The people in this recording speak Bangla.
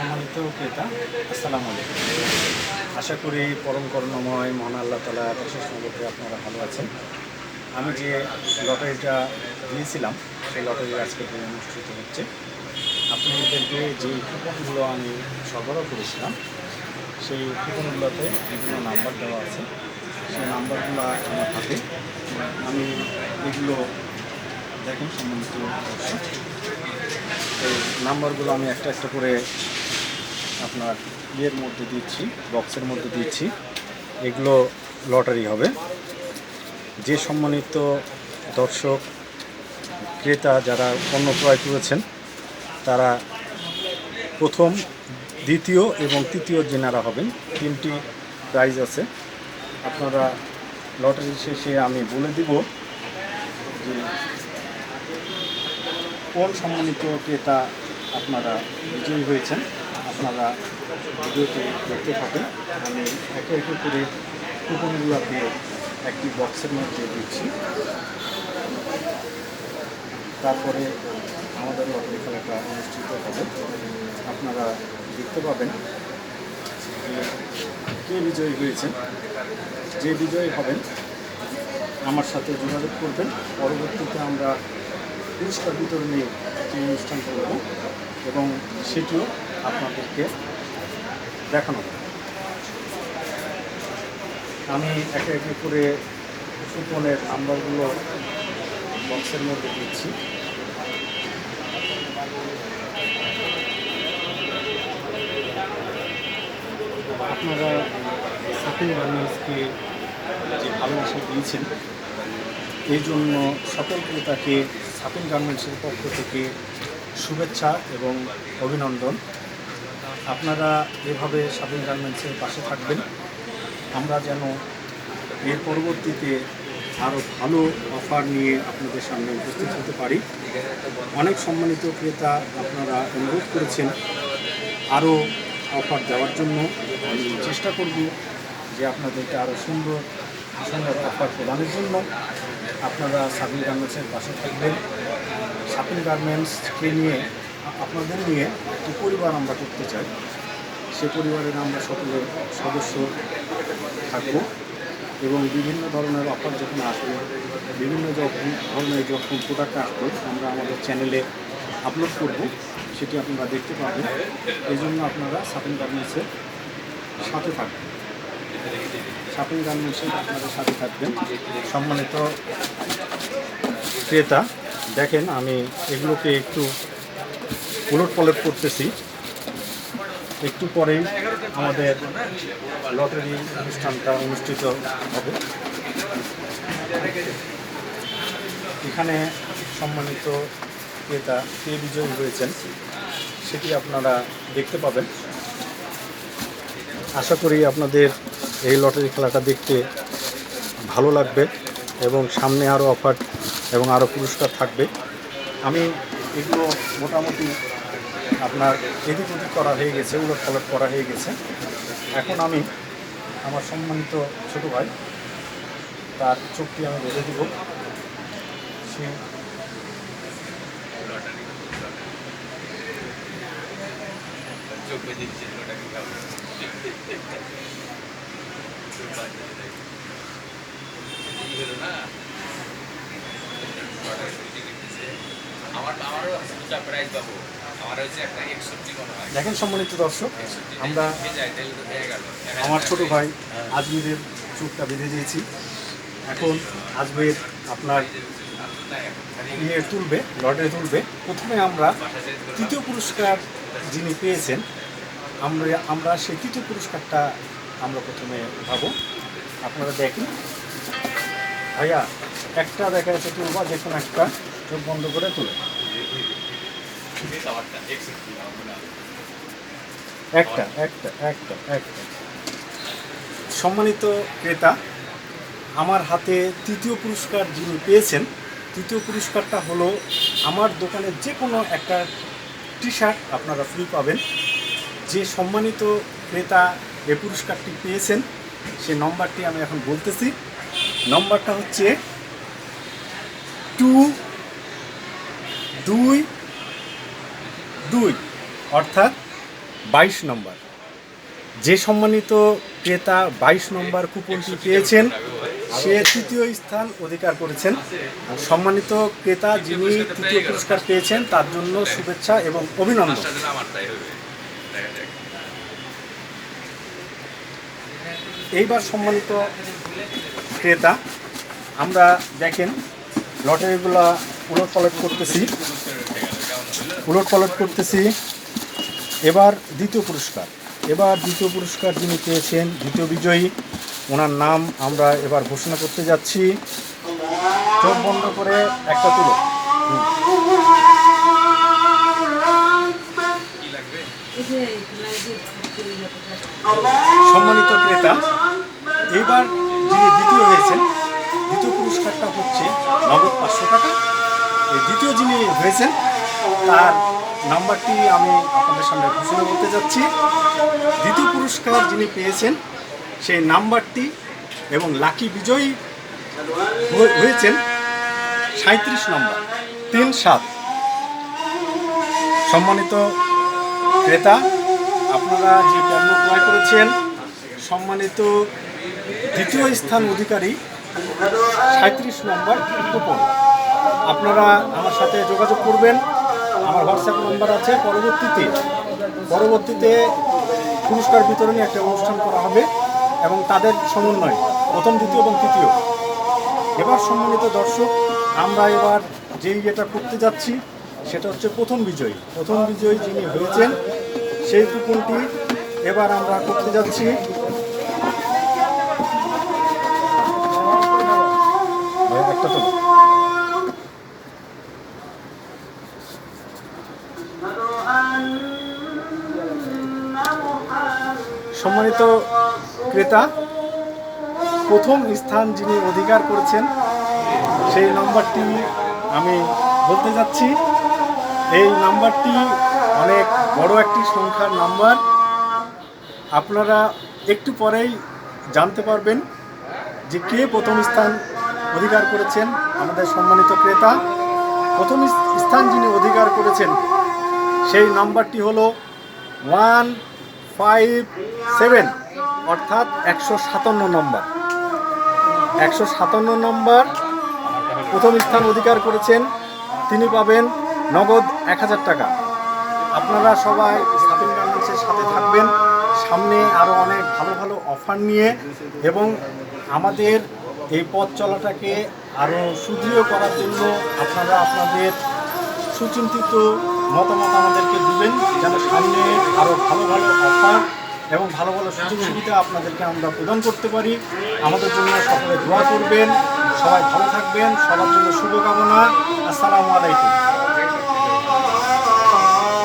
সম্মানিত ক্রেতা, আসসালামু আলাইকুম। আশা করি পরম করুণাময় মহান আল্লাহ তাআলার অশেষ রহমতে আপনারা ভালো আছেন। আমি যে লটারিটা দিয়েছিলাম সেই লটারি আজকে দিনে অনুষ্ঠিত হচ্ছে। আপনাদেরকে যে কুপনগুলো আমি সরবরাহ করেছিলাম সেই কুপনগুলোতে বিভিন্ন নাম্বার দেওয়া আছে। সেই নাম্বারগুলো আমার হাতে। আমি এগুলো দেখেন সম্মানিত দর্শক, এই নাম্বারগুলো আমি একটা একটা করে আপনার ইয়ের মধ্যে দিচ্ছি, বক্সের মধ্যে দিচ্ছি। এগুলো লটারি হবে। যে সম্মানিত দর্শক ক্রেতা যারা পণ্য ক্রয় করেছেন তারা প্রথম, দ্বিতীয় এবং তৃতীয় জেনারা হবেন। 3টি প্রাইজ আছে। আপনারা লটারি শেষে আমি বলে দিব যে কোন সম্মানিত ক্রেতা আপনারা বিজয়ী হয়েছেন। আপনারা ভিডিওটি দেখতে থাকেন। আমি একে একে করে কুপনগুলোকে একটি বক্সের মধ্যে দিচ্ছি। তারপরে আমাদের লটারি খেলাটা অনুষ্ঠিত হবে। আপনারা দেখতে পাবেন যে কে বিজয়ী হয়েছেন। যে বিজয়ী হবেন আমার সাথে যোগাযোগ করবেন। পরবর্তীতে আমরা পুরস্কার বিতরণী একটি অনুষ্ঠান করব এবং সেটিও আপনাদেরকে দেখানো হবে। আমি একে একে করে কুপনের নাম্বারগুলো বক্সের মধ্যে দিচ্ছি। আপনারা সাফিন গার্মেন্টসকে যে ভালোবাসা দিয়েছেন এই জন্য সকল ক্রেতাকে সাফিন গার্মেন্টসের পক্ষ থেকে শুভেচ্ছা এবং অভিনন্দন। আপনারা এভাবে সাফিন গার্মেন্টসের পাশে থাকবেন। আমরা যেন এর পরবর্তীতে আরও ভালো অফার নিয়ে আপনাদের সামনে উপস্থিত হতে পারি। অনেক সম্মানিত ক্রেতা আপনারা অনুরোধ করেছেন আরও অফার দেওয়ার জন্য। আমি চেষ্টা করব যে আপনাদেরকে আরও সুন্দর সুন্দর অফার প্রদানের জন্য। আপনারা সাফিন গার্মেন্টসের পাশে থাকবেন। সাফিন গার্মেন্টসকে নিয়ে আপনাদের নিয়ে একটি পরিবার আমরা করতে চাই। সে পরিবারের আমরা সকলে সদস্য থাকব এবং বিভিন্ন ধরনের অফার যখন আসবে, বিভিন্ন ধরনের যখন প্রোডাক্ট আসবে আমরা আমাদের চ্যানেলে আপলোড করব, সেটি আপনারা দেখতে পাবেন। এই জন্য আপনারা সাফিন গার্মেন্টসের সাথে থাকবেন। সাফিন গার্মেন্টসের আপনাদের সাথে থাকবেন। সম্মানিত ক্রেতা দেখেন, আমি এগুলোকে একটু উলটপালট করতেছি। একটু পরেই আমাদের লটারি অনুষ্ঠানটা অনুষ্ঠিত হবে। এখানে সম্মানিত ক্রেতা কে বিজয়ী হয়েছেন সেটি আপনারা দেখতে পাবেন। আশা করি আপনাদের এই লটারি খেলাটা দেখতে ভালো লাগবে এবং সামনে আরও অফার এবং আরও পুরস্কার থাকবে। আমি এগুলো মোটামুটি আপনার এদিক ওদিক করা হয়ে গেছে, উলটপালট করা হয়ে গেছে। এখন আমি আমার সম্মানিত ছোট ভাই তার চোখটি আমি বেঁধে দেব। সে দেখেন সম্মানিত দর্শক, আমরা আমার ছোট ভাই আজমিরের চোখটা বেঁধে দিয়েছি। এখন আজমির আপনার নিয়ে তুলবে, লটারি তুলবে। প্রথমে আমরা তৃতীয় পুরস্কার যিনি পেয়েছেন আমরা সেই তৃতীয় পুরস্কারটা আমরা প্রথমে উঠাবো। আপনারা দেখেন ভাইয়া, একটা দেখা যাচ্ছে তুলবা, যে কোনো একটা চোখ বন্ধ করে তুলে একটা একটা একটা একটা সম্মানিত ক্রেতা, আমার হাতে তৃতীয় পুরস্কার যিনি পেয়েছেন, তৃতীয় পুরস্কারটা হলো আমার দোকানের যে কোনো একটা টি শার্ট আপনারা ফ্রি পাবেন। যে সম্মানিত ক্রেতা এই পুরস্কারটি পেয়েছেন সে নম্বরটি আমি এখন বলতেছি। নম্বরটা হচ্ছে 222, অর্থাৎ 22 নম্বর। যে সম্মানিত ক্রেতা 22 নম্বর কুপনটি পেয়েছেন সে তৃতীয় স্থান অধিকার করেছেন। সম্মানিত ক্রেতা যিনি তৃতীয় পুরস্কার পেয়েছেন তার জন্য শুভেচ্ছা এবং অভিনন্দন। এইবার সম্মানিত ক্রেতা আমরা দেখেন লটারিগুলো উলট পালট করতেছি। এবার দ্বিতীয় পুরস্কার যিনি পেয়েছেন, দ্বিতীয় বিজয়ী, ওনার নাম আমরা এবার ঘোষণা করতে যাচ্ছি। চোখ বন্ধ করে একটা তুলো। সম্মানিত ক্রেতা এইবার যিনি দ্বিতীয় হয়েছেন, দ্বিতীয় পুরস্কারটা হচ্ছে নগদ 500 টাকা। এই দ্বিতীয় যিনি হয়েছেন তার নাম্বারটি আমি আপনাদের সামনে ঘোষণা করতে যাচ্ছি। দ্বিতীয় পুরস্কার যিনি পেয়েছেন সেই নাম্বারটি এবং লাকি বিজয়ী হয়েছেন 37 নম্বর 37। সম্মানিত ক্রেতা আপনারা যে পণ্য ক্রয় করেছেন, সম্মানিত দ্বিতীয় স্থান অধিকারী 37 নম্বর কুপন। আপনারা আমার সাথে যোগাযোগ করবেন, আমার হোয়াটসঅ্যাপ নাম্বার আছে। পরবর্তীতে পুরস্কার বিতরণী একটা অনুষ্ঠান করা হবে এবং তাদের সমন্বয় প্রথম, দ্বিতীয় এবং তৃতীয়। এবার সম্মানিত দর্শক আমরা এবার যেই যেটা করতে যাচ্ছি সেটা হচ্ছে প্রথম বিজয়ী যিনি হয়েছেন সেই কুপনটি এবার আমরা করতে যাচ্ছি। একটা তো সম্মানিত ক্রেতা প্রথম স্থান যিনি অধিকার করেছেন সেই নাম্বারটি আমি বলতে যাচ্ছি। এই নাম্বারটি অনেক বড় একটি সংখ্যার নাম্বার। আপনারা একটু পরেই জানতে পারবেন যে কে প্রথম স্থান অধিকার করেছেন। আমাদের সম্মানিত ক্রেতা প্রথম স্থান যিনি অধিকার করেছেন সেই নাম্বারটি হলো 157, অর্থাৎ 157 নম্বর। 157 নম্বর প্রথম স্থান অধিকার করেছেন, তিনি পাবেন নগদ 1000 টাকা। আপনারা সবাই সাবিন গার্মেন্টসের সাথে থাকবেন, সামনে আরও অনেক ভালো ভালো অফার নিয়ে, এবং আমাদের এই পথ চলাটাকে আরও সুদৃঢ় করার জন্য আপনারা আপনাদের সুচিন্তিত মতামত আমাদেরকে দিবেন, যেন সামনে আরও ভালো ভালো অফার এবং ভালো ভালো সুযোগ সুবিধা আপনাদেরকে আমরা প্রদান করতে পারি। আমাদের জন্য সকলে দোয়া করবেন। সবাই ভালো থাকবেন, সবার জন্য শুভকামনা। আসসালামু আলাইকুম।